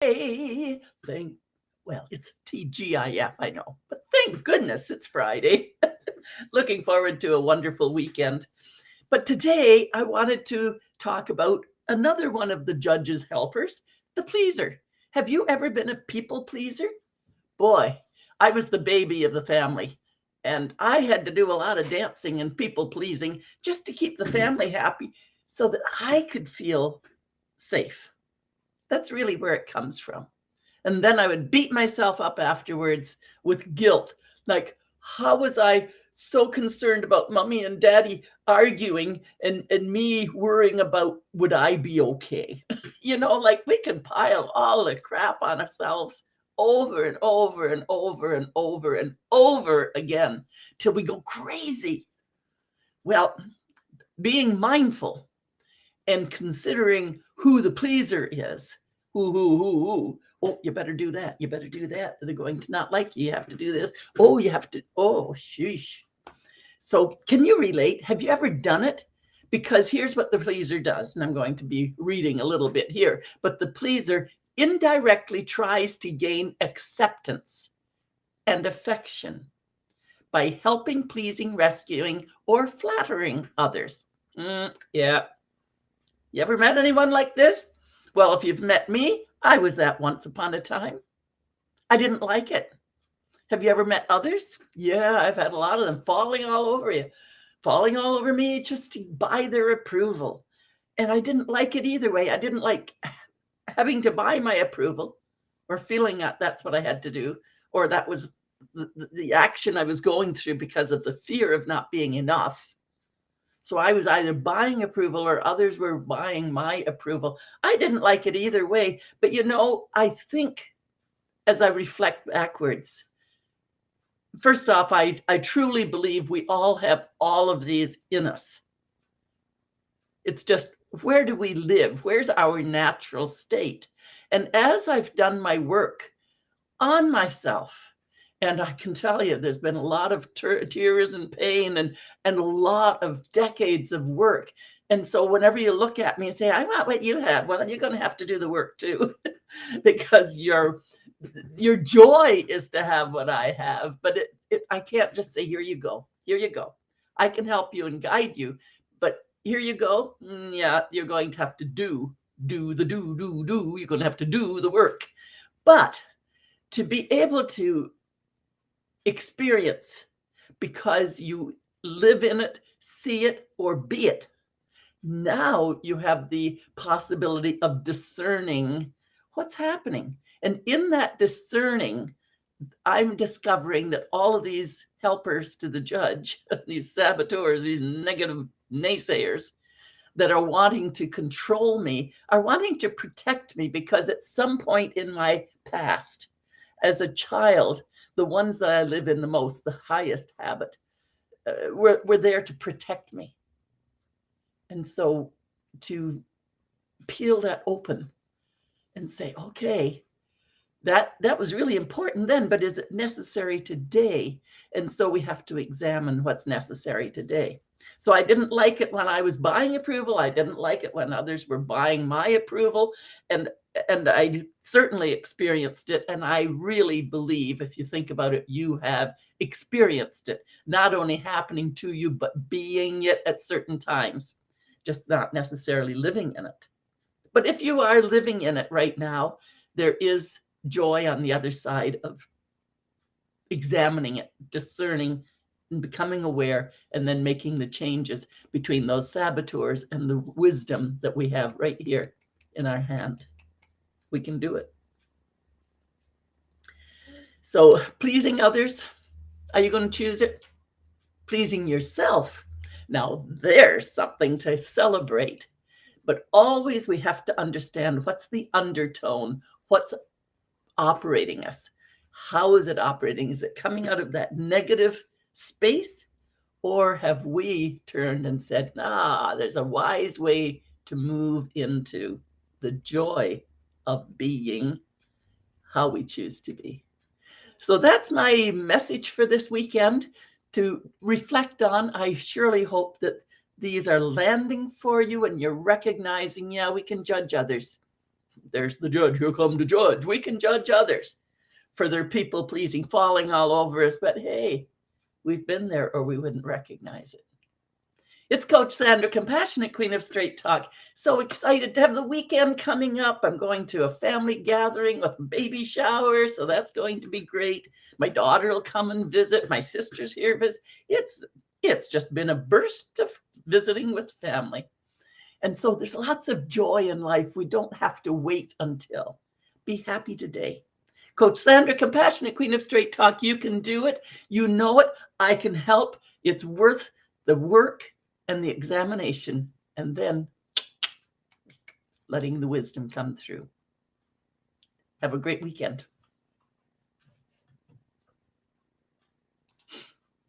Hey, it's TGIF, I know, but thank goodness it's Friday. Looking forward to a wonderful weekend. But today I wanted to talk about another one of the judge's helpers, the pleaser. Have you ever been a people pleaser? Boy, I was the baby of the family, and I had to do a lot of dancing and people pleasing just to keep the family happy so that I could feel safe. That's really where it comes from. And then I would beat myself up afterwards with guilt. Like, how was I so concerned about mommy and daddy arguing and me worrying about would I be okay? Like we can pile all the crap on ourselves over and over and over and over and over again till we go crazy. Well, being mindful and considering who the pleaser is, who. Oh, you better do that. You better do that. They're going to not like you. You have to do this. Oh, you have to. Oh, sheesh. So, can you relate? Have you ever done it? Because here's what the pleaser does. And I'm going to be reading a little bit here. But the pleaser indirectly tries to gain acceptance and affection by helping, pleasing, rescuing, or flattering others. Yeah. You ever met anyone like this? Well, if you've met me, I was that once upon a time. I didn't like it. Have you ever met others? Yeah, I've had a lot of them falling all over you, falling all over me just to buy their approval. And I didn't like it either way. I didn't like having to buy my approval or feeling that that's what I had to do, or that was the action I was going through because of the fear of not being enough. So I was either buying approval or others were buying my approval. I didn't like it either way. But I think as I reflect backwards, first off, I truly believe we all have all of these in us. It's just, where do we live? Where's our natural state? And as I've done my work on myself, and I can tell you, there's been a lot of tears and pain and a lot of decades of work. And so whenever you look at me and say, I want what you have, well, you're going to have to do the work too, because your joy is to have what I have. But I can't just say, here you go. Here you go. I can help you and guide you. But here you go. Yeah, you're going to have to do. You're going to have to do the work. But to be able to experience because you live in it, see it, or be it. Now you have the possibility of discerning what's happening. And in that discerning, I'm discovering that all of these helpers to the judge, these saboteurs, these negative naysayers that are wanting to control me, are wanting to protect me because at some point in my past, as a child, the ones that I live in the most, the highest habit, were there to protect me. And so to peel that open and say, okay, that was really important then, but is it necessary today? And so we have to examine what's necessary today. So I didn't like it when I was buying approval. I didn't like it when others were buying my approval. And I certainly experienced it. And I really believe, if you think about it, you have experienced it, not only happening to you, but being it at certain times, just not necessarily living in it. But if you are living in it right now, there is joy on the other side of examining it, discerning, and becoming aware, and then making the changes between those saboteurs and the wisdom that we have right here in our hand. We can do it. So pleasing others, are you going to choose it? Pleasing yourself, now there's something to celebrate. But always we have to understand what's the undertone, what's operating us. How is it operating? Is it coming out of that negative space? Or have we turned and said, there's a wise way to move into the joy of being how we choose to be. So that's my message for this weekend to reflect on. I surely hope that these are landing for you and you're recognizing, we can judge others. there's the judge, he'll come to judge. We can judge others for their people pleasing, falling all over us. But hey, we've been there or we wouldn't recognize it. It's Coach Sandra, Compassionate Queen of Straight Talk. So excited to have the weekend coming up. I'm going to a family gathering with a baby shower, so that's going to be great. My daughter will come and visit. My sister's here visit. It's just been a burst of visiting with family. And so there's lots of joy in life. We don't have to wait until. Be happy today. Coach Sandra, Compassionate Queen of Straight Talk. You can do it. You know it. I can help. It's worth the work and the examination, and then letting the wisdom come through. Have a great weekend.